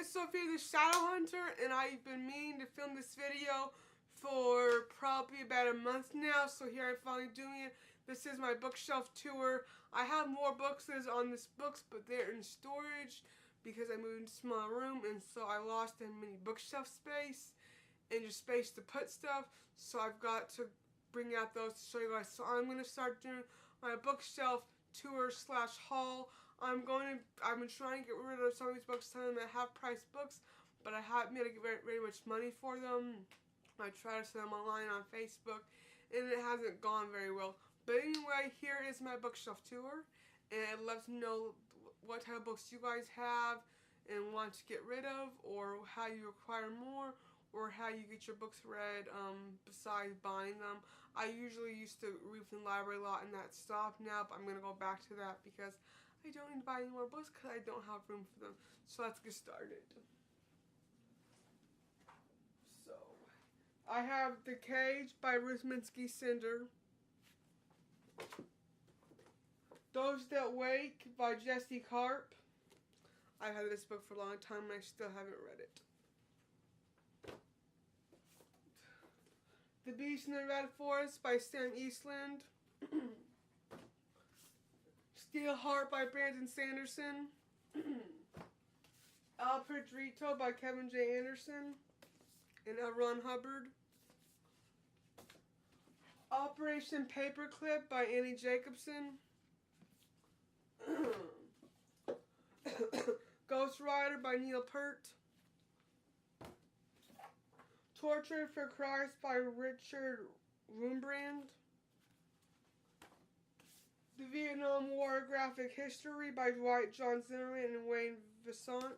it's Sophia the Shadow Hunter, and I've been meaning to film this video for probably about a month now, so here I'm finally doing it. This is my bookshelf tour. I have more books on this books, but they're in storage because I moved into a small room, and so I lost in many bookshelf space and just space to put stuff, so I've got to bring out those to show you guys. So I'm going to start doing my bookshelf tour / haul. I've been trying to get rid of some of these books, telling them that half-price books, but I haven't been able to get very much money for them. I try to sell them online on Facebook, and it hasn't gone very well. But anyway, here is my bookshelf tour, and I'd love to know what type of books you guys have and want to get rid of, or how you acquire more, or how you get your books read besides buying them. I usually used to read from the library a lot, and that stopped now, but I'm going to go back to that because I don't need to buy any more books because I don't have room for them. So let's get started. So, I have The Cage by Ruth Minsky Cinder. Those That Wake by Jesse Karp. I've had this book for a long time and I still haven't read it. The Beast in the Red Forest by Sam Eastland. Steel Heart by Brandon Sanderson. El Pedrito by Kevin J. Anderson and L. Ron Hubbard. Operation Paperclip by Annie Jacobson. Ghost Rider by Neil Peart. Tortured for Christ by Richard Wurmbrand. The Vietnam War Graphic History by Dwight John Zimmerman and Wayne Vassant.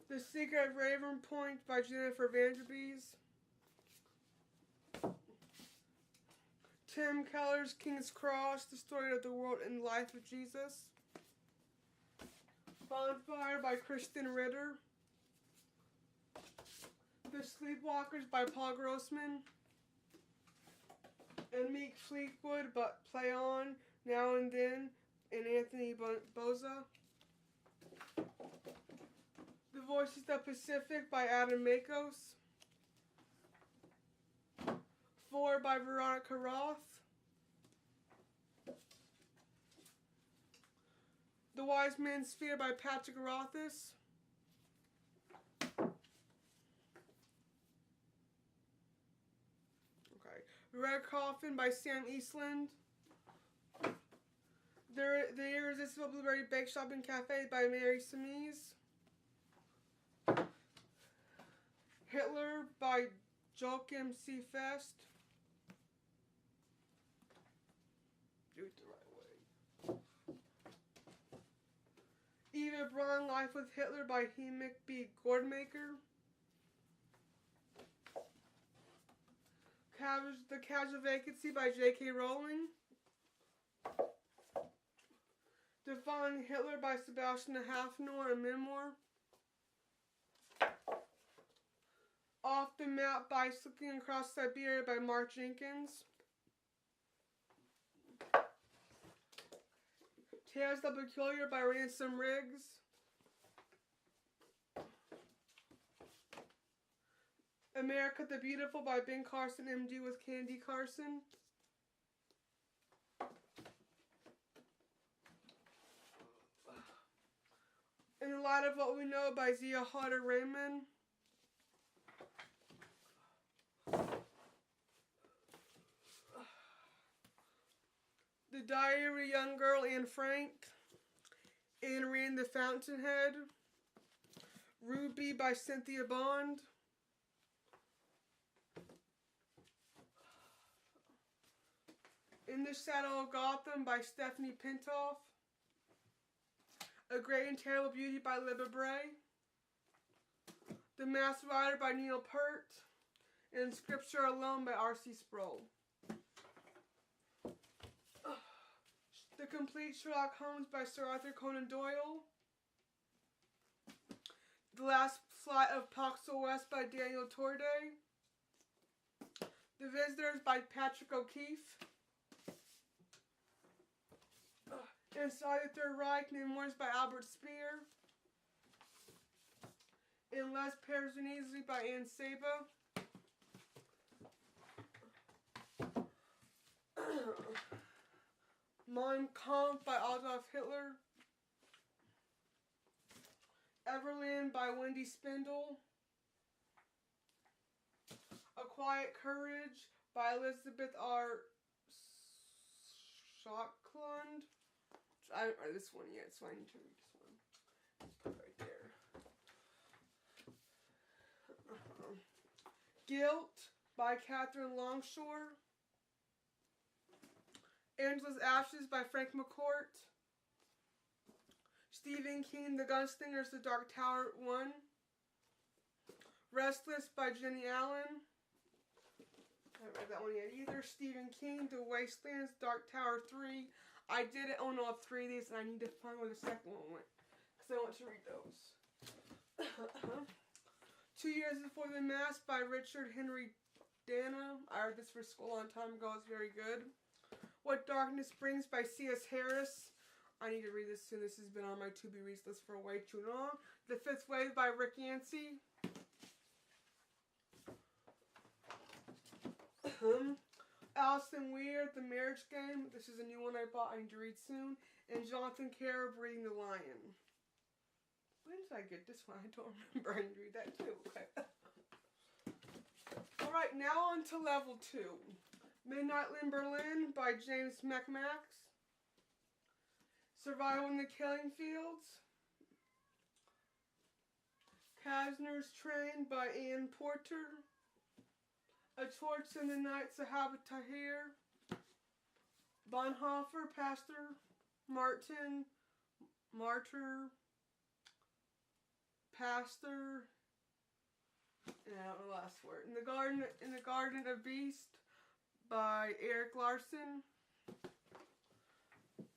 The Secret of Raven Point by Jennifer Vanderbees. Tim Keller's King's Cross, The Story of the World and Life of Jesus. Bonfire by Kristen Ritter. The Sleepwalkers by Paul Grossman. And Meek Fleetwood, but Play On, Now and Then, and Anthony Bozza. The Voices of the Pacific by Adam Makos. 4 by Veronica Roth. The Wise Man's Sphere by Patrick Rothfuss. Okay. Red Coffin by Sam Eastland. The Irresistible Blueberry Bake Shop and Cafe by Mary Smeeze. Hitler by Joachim C. Fest. Do it the right way. Eva Braun, Life with Hitler by Hemic B. Gordmaker. The Casual Vacancy by J.K. Rowling. Defying Hitler by Sebastian Hafner, a memoir. Off the Map, Bicycling Across Siberia by Mark Jenkins. Tales of the Peculiar by Ransom Riggs. America the Beautiful by Ben Carson, MD, with Candy Carson. In the Light of What We Know by Zia Harder Raymond. The Diary of a Young Girl, Anne Frank. Anne Rand the Fountainhead. Ruby by Cynthia Bond. In the Shadow of Gotham by Stephanie Pintoff. A Great and Terrible Beauty by Libba Bray. The Masked Rider by Neil Peart. And Scripture Alone by R.C. Sproul. The Complete Sherlock Holmes by Sir Arthur Conan Doyle. The Last Flight of Paxel West by Daniel Torday. The Visitors by Patrick O'Keefe. Inside the Third Reich, Memoirs by Albert Speer. In Les Pairs Easily by Anne Saba. Mein Kampf by Adolf Hitler. Everland by Wendy Spindle. A Quiet Courage by Elizabeth R. Schocklund. I haven't read this one yet, so I need to read this one. Let's put it right there. Guilt by Catherine Longshore. Angela's Ashes by Frank McCourt. Stephen King, The Gunslingers, The Dark Tower 1. Restless by Jenny Allen. I haven't read that one yet either. Stephen King, The Wastelands, Dark Tower 3. I did own all 3 of these, and I need to find where the second one went, because I want to read those. 2 Years Before the Mass by Richard Henry Dana. I read this for school a long time ago. It's very good. What Darkness Brings by C.S. Harris. I need to read this soon. This has been on my to-be-reads list for way too long. The Fifth Wave by Rick Yancey. Alison Weir, The Marriage Game. This is a new one I bought. I need to read soon. And Jonathan Kerr, Breeding the Lion. When did I get this one? I don't remember. I need to read that too. Okay. Alright, now on to level 2. Midnight in Berlin by James McMax. Survival in the Killing Fields. Kazner's Train by Anne Porter. A Torch in the Night, Sahaba Tahir. Bonhoeffer, Pastor Martin, Martyr, Pastor, and I don't know the last word. In the Garden of Beast by Eric Larson.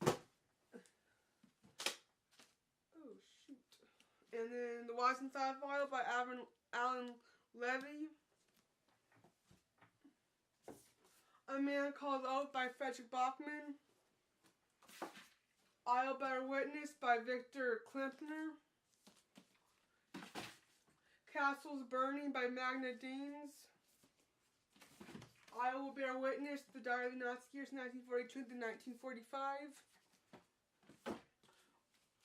Oh shoot! And then The Weisenthal File by Alan Levy. A Man Called Oath by Frederick Bachman. I'll Bear Witness by Victor Klempner. Castles Burning by Magna Deans. I Will Bear Witness, The Diary of the Nazi Years, 1942 to 1945.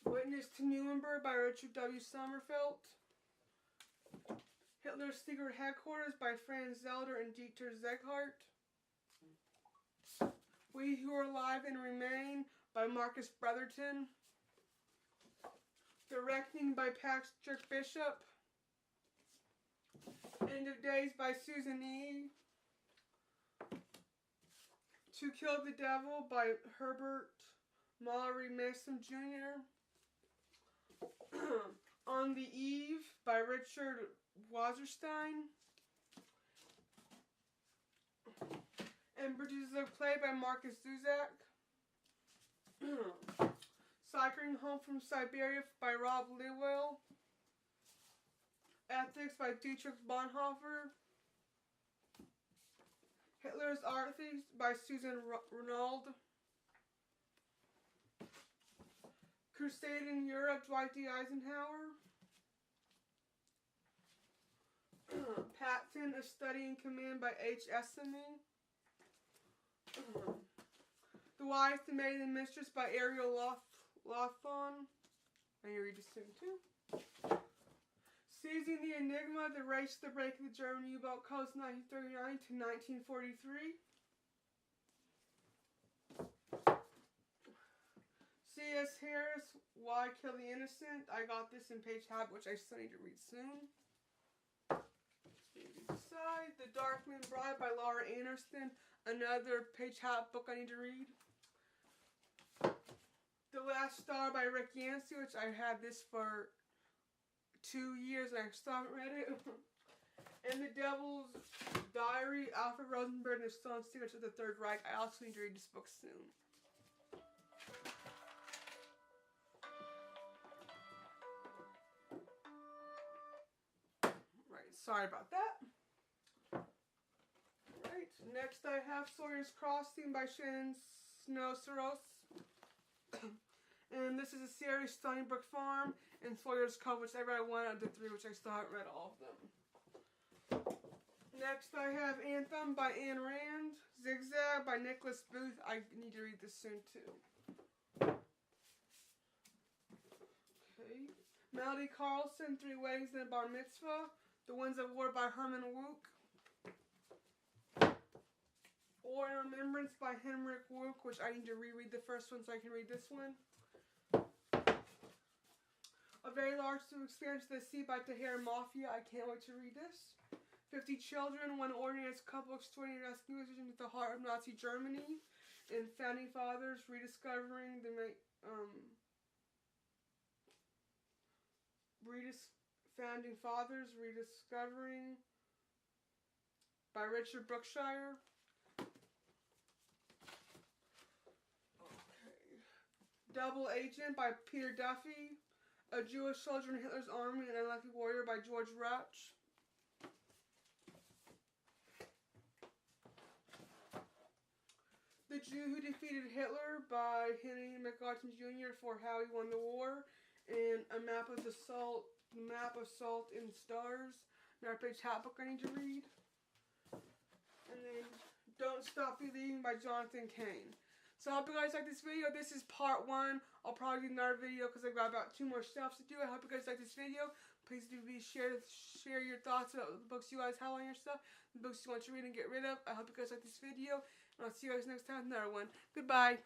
Witness to Nuremberg by Richard W. Sommerfeld. Hitler's Secret Headquarters by Franz Zelder and Dieter Zeghardt. We Who Are Alive and Remain by Marcus Brotherton. The Reckoning by Patrick Bishop. End of Days by Susan E. To Kill the Devil by Herbert Mallory Mason Jr. On the Eve by Richard Wasserstein. And Bridges of Clay by Marcus Zuzak. Cycling Home from Siberia by Rob Lewell. Ethics by Dietrich Bonhoeffer. Hitler's Art Thieves by Susan Renaud. Crusade in Europe, Dwight D. Eisenhower. Patton, A Study in Command by H. Esselman. The Wife, the Maid, and Mistress by Ariel Lawthon. I need to read this soon too. Seizing the Enigma, The Race to the Break of the German U-Boat Coast, 1939 to 1943. C.S. Harris, Why Kill the Innocent? I got this in Page Habit, which I still need to read soon. Side, The Darkling Bride by Laura Anderson, another Page Habit book I need to read. The Last Star by Rick Yancey, which I had this for 2 years and I still haven't read it. And The Devil's Diary, Alfred Rosenberg and the Stone Secrets of the Third Reich. I also need to read this book soon. Right, sorry about that. Right, next I have Sawyer's Crossing by Shannon Snow Saros. And this is a series, Sunnybrook Farm and Sawyer's Cove, which I read 1 out of the 3, which I still haven't read all of them. Next I have Anthem by Ayn Rand, Zigzag by Nicholas Booth. I need to read this soon too. Okay. Melody Carlson, 3 Weddings and a Bar Mitzvah, The Winds of War by Herman Wouk. Or in Remembrance by Henrik Wouk, which I need to reread the first one so I can read this one. A Very Large Experience of the Sea by Tahir Mafia. I can't wait to read this. 50 Children, One Ordinary Couple Extraordinary Rescue Mission into the Heart of Nazi Germany. And Founding Fathers, Rediscovering the Founding Fathers, Rediscovering by Richard Brookshire. Okay. Double Agent by Peter Duffy. A Jewish Soldier in Hitler's Army and an Unlucky Warrior by George Rauch. The Jew Who Defeated Hitler by Henry McAughton Jr. for How He Won the War. And A Map of Salt and Stars. Another page hat book I need to read. And then Don't Stop Believing by Jonathan Cain. So I hope you guys like this video. This is part 1. I'll probably do another video because I've got about 2 more shelves to do. I hope you guys like this video. Please do share your thoughts about the books you guys have on your stuff, the books you want to read and get rid of. I hope you guys like this video, and I'll see you guys next time with another one. Goodbye.